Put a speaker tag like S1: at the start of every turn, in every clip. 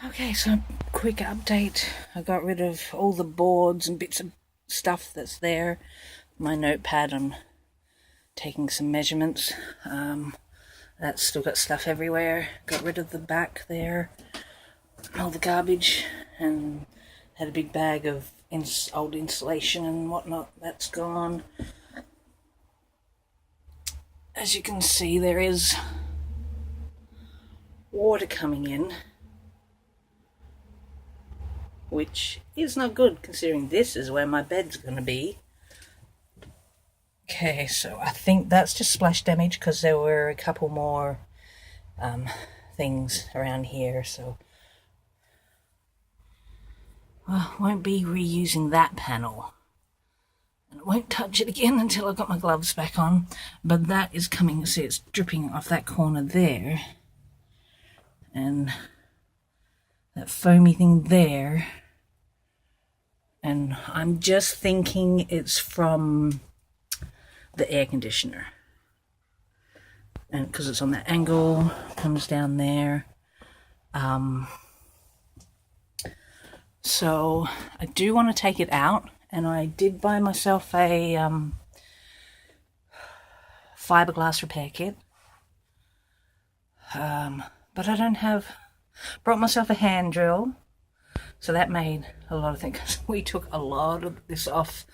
S1: Okay, so quick update. I got rid of all the boards and bits of stuff that's there. My notepad, I'm taking some measurements. That's still got stuff everywhere. Got rid of the back there, all the garbage, and had a big bag of old insulation and whatnot. That's gone. As you can see, there is water coming in, which is not good considering this is where my bed's going to be. Okay, so I think that's just splash damage because there were a couple more things around here, so I won't be reusing that panel. And I won't touch it again until I've got my gloves back on, but that is coming, see it's dripping off that corner there, and that foamy thing there, and I'm just thinking it's from the air conditioner, and because it's on that angle, comes down there. So I do want to take it out, and I did buy myself a fiberglass repair kit, but I don't have. Brought myself a hand drill, so that made a lot of things. We took a lot of this off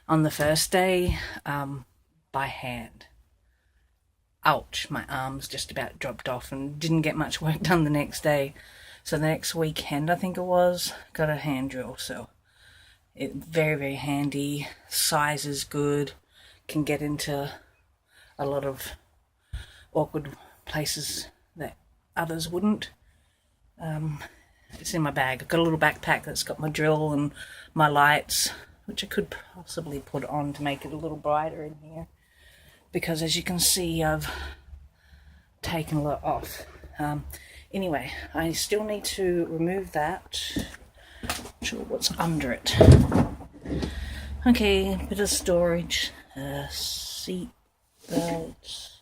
S1: on the first day by hand. Ouch, my arms just about dropped off and didn't get much work done the next day. So the next weekend, I think it was, got a hand drill. So it's very, very handy. Size is good. Can get into a lot of awkward places that others wouldn't. It's in my bag. I've got a little backpack that's got my drill and my lights, which I could possibly put on to make it a little brighter in here, because as you can see, I've taken a lot off. Anyway, I still need to remove that. Not sure what's under it. Okay, bit of storage, seat belt,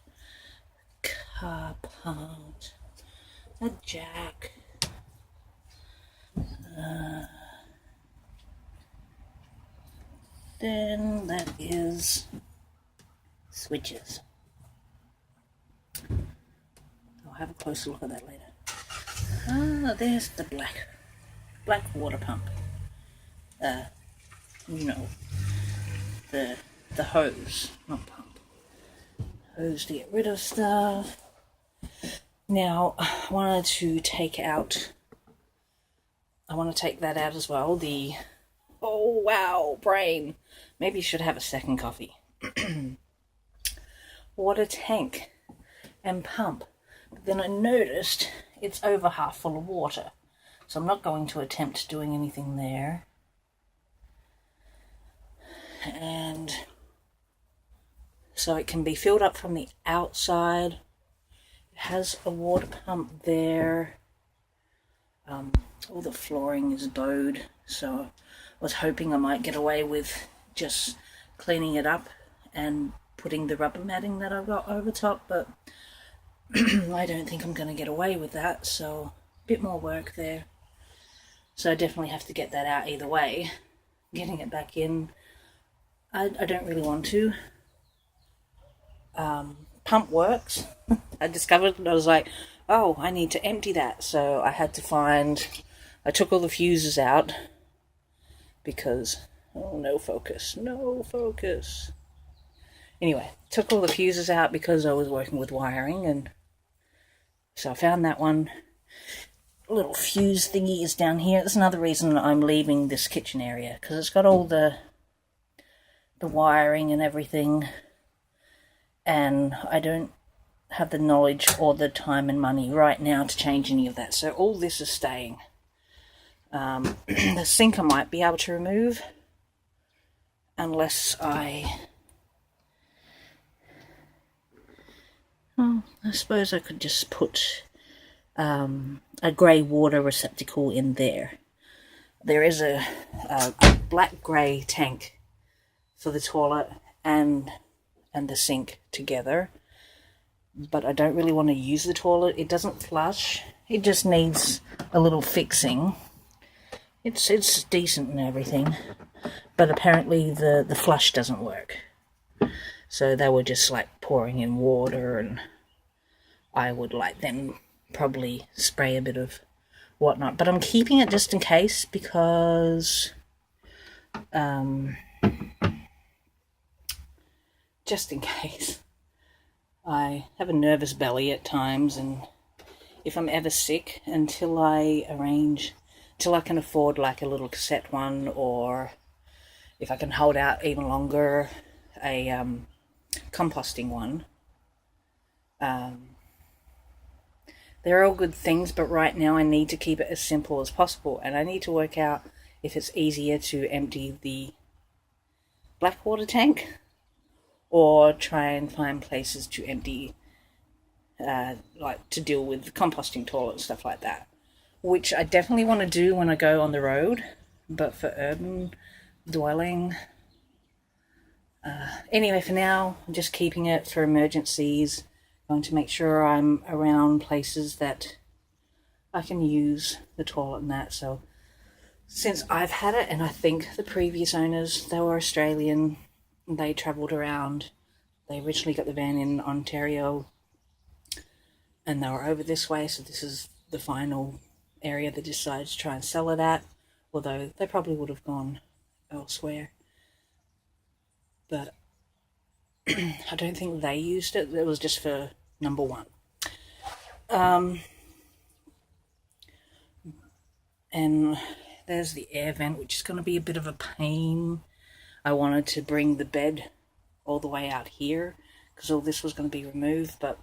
S1: car part, a jack. Then that is switches. I'll have a closer look at that later. There's the black water pump. You know, the hose, not pump. Hose to get rid of stuff. Now, I want to take that out as well. Oh wow, brain. Maybe you should have a second coffee. Water tank and pump. But then I noticed it's over half full of water, so I'm not going to attempt doing anything there. And so it can be filled up from the outside. It has a water pump there. All the flooring is bowed, so I was hoping I might get away with just cleaning it up and putting the rubber matting that I've got over top, but I don't think I'm going to get away with that, so a bit more work there. So I definitely have to get that out either way. Getting it back in, I don't really want to. Pump works. I discovered, and I was like, oh, I need to empty that, so I took all the fuses out because, no focus. Anyway, took all the fuses out because I was working with wiring, and so I found that one. Little fuse thingy is down here. That's another reason I'm leaving this kitchen area, because it's got all the wiring and everything, and I don't have the knowledge or the time and money right now to change any of that. So all this is staying. The sink I might be able to remove, unless I suppose I could just put a grey water receptacle in there. There is a black grey tank for the toilet and the sink together, but I don't really want to use the toilet. It doesn't flush. It just needs a little fixing. It's decent and everything, but apparently the flush doesn't work. So they were just like pouring in water, and I would like then probably spray a bit of whatnot. But I'm keeping it just in case, because just in case. I have a nervous belly at times, and if I'm ever sick, until I can afford like a little cassette one, or if I can hold out even longer, a composting one. They're all good things, but right now I need to keep it as simple as possible, and I need to work out if it's easier to empty the black water tank or try and find places to empty, like to deal with composting toilet and stuff like that, which I definitely want to do when I go on the road, but for urban dwelling, anyway, for now I'm just keeping it for emergencies. Going to make sure I'm around places that I can use the toilet and that. So since I've had it, and I think the previous owners, they were Australian, they travelled around. They originally got the van in Ontario, and they were over this way, so this is the final area they decided to try and sell it at, although they probably would have gone elsewhere. But I don't think they used it. It was just for number one. And there's the air vent, which is going to be a bit of a pain. I wanted to bring the bed all the way out here, because all this was going to be removed, but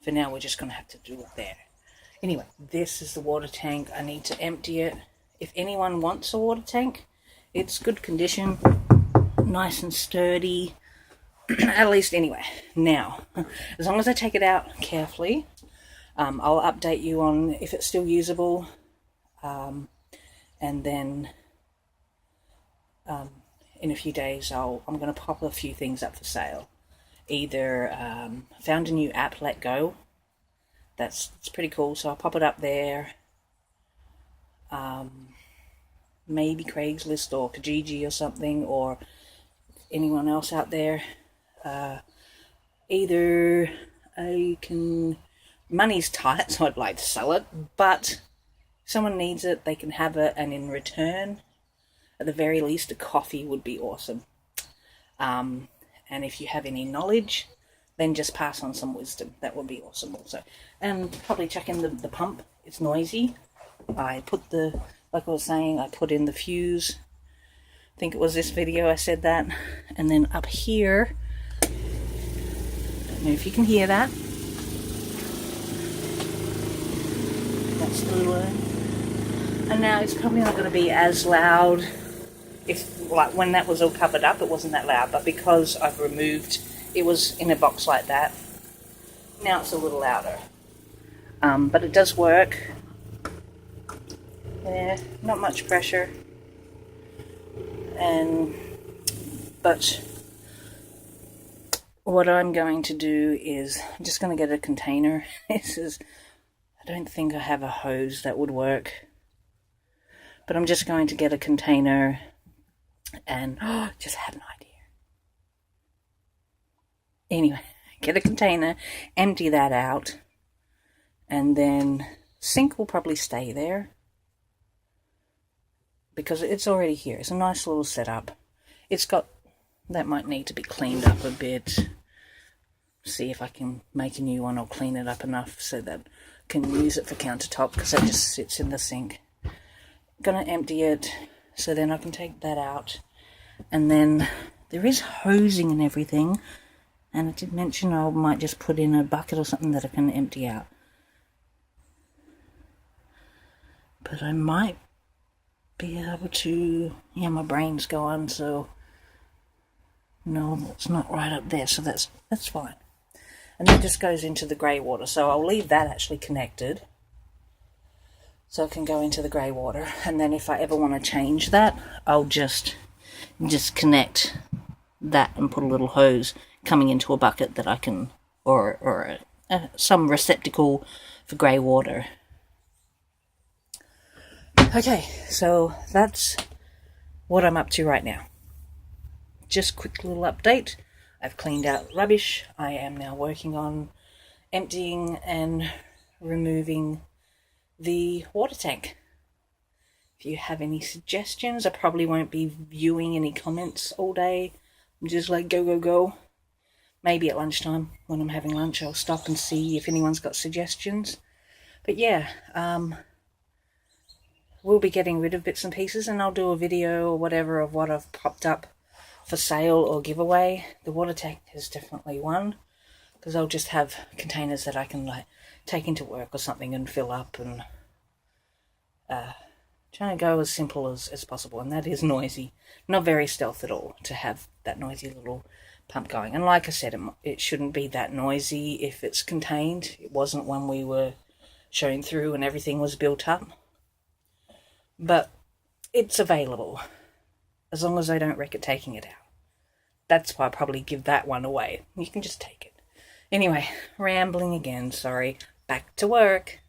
S1: for now we're just going to have to do it there. Anyway, this is the water tank. I need to empty it. If anyone wants a water tank, it's good condition, nice and sturdy. At least anyway. Now, as long as I take it out carefully, I'll update you on if it's still usable, and then in a few days I'm going to pop a few things up for sale. Either found a new app, Let Go. It's pretty cool, so I'll pop it up there. Maybe Craigslist or Kijiji or something, or anyone else out there. Either money's tight, so I'd like to sell it, but if someone needs it, they can have it, and in return, at the very least, a coffee would be awesome. And if you have any knowledge, then just pass on some wisdom. That would be awesome also. And probably check in the pump. It's noisy. I put like I was saying, I put in the fuse. I think it was this video I said that. And then up here, I don't know if you can hear that. That's the little, and now it's probably not going to be as loud. If, like, when that was all covered up, it wasn't that loud, but because I've removed, it was in a box like that, now it's a little louder. But it does work. Yeah, not much pressure. But what I'm going to do is, I'm just going to get a container. I don't think I have a hose that would work, but I'm just going to get a container and just had an idea. Anyway, get a container, empty that out, and then sink will probably stay there because it's already here. It's a nice little setup. That might need to be cleaned up a bit. See if I can make a new one or clean it up enough so that I can use it for countertop, because that just sits in the sink. Gonna empty it so then I can take that out. And then there is hosing and everything, and I did mention I might just put in a bucket or something that I can empty out. But I might be able to, yeah, my brain's gone, so no, it's not right up there, so that's fine. And that just goes into the grey water, so I'll leave that actually connected so I can go into the grey water. And then if I ever want to change that, I'll just connect that and put a little hose coming into a bucket that I can, or some receptacle for grey water. Okay, so that's what I'm up to right now. Just quick little update. I've cleaned out rubbish. I am now working on emptying and removing the water tank. If you have any suggestions, I probably won't be viewing any comments all day. I'm just like go, go, go. Maybe at lunchtime when I'm having lunch I'll stop and see if anyone's got suggestions. But yeah, we'll be getting rid of bits and pieces, and I'll do a video or whatever of what I've popped up for sale or giveaway. The water tank is definitely one, because I'll just have containers that I can like take into work or something and fill up, and trying to go as simple as possible. And that is noisy, not very stealth at all, to have that noisy little pump going. And like I said, it shouldn't be that noisy if it's contained. It wasn't when we were showing through and everything was built up, but it's available as long as I don't wreck it taking it out. That's why I'll probably give that one away. You can just take it. Anyway, rambling again, sorry. Back to work.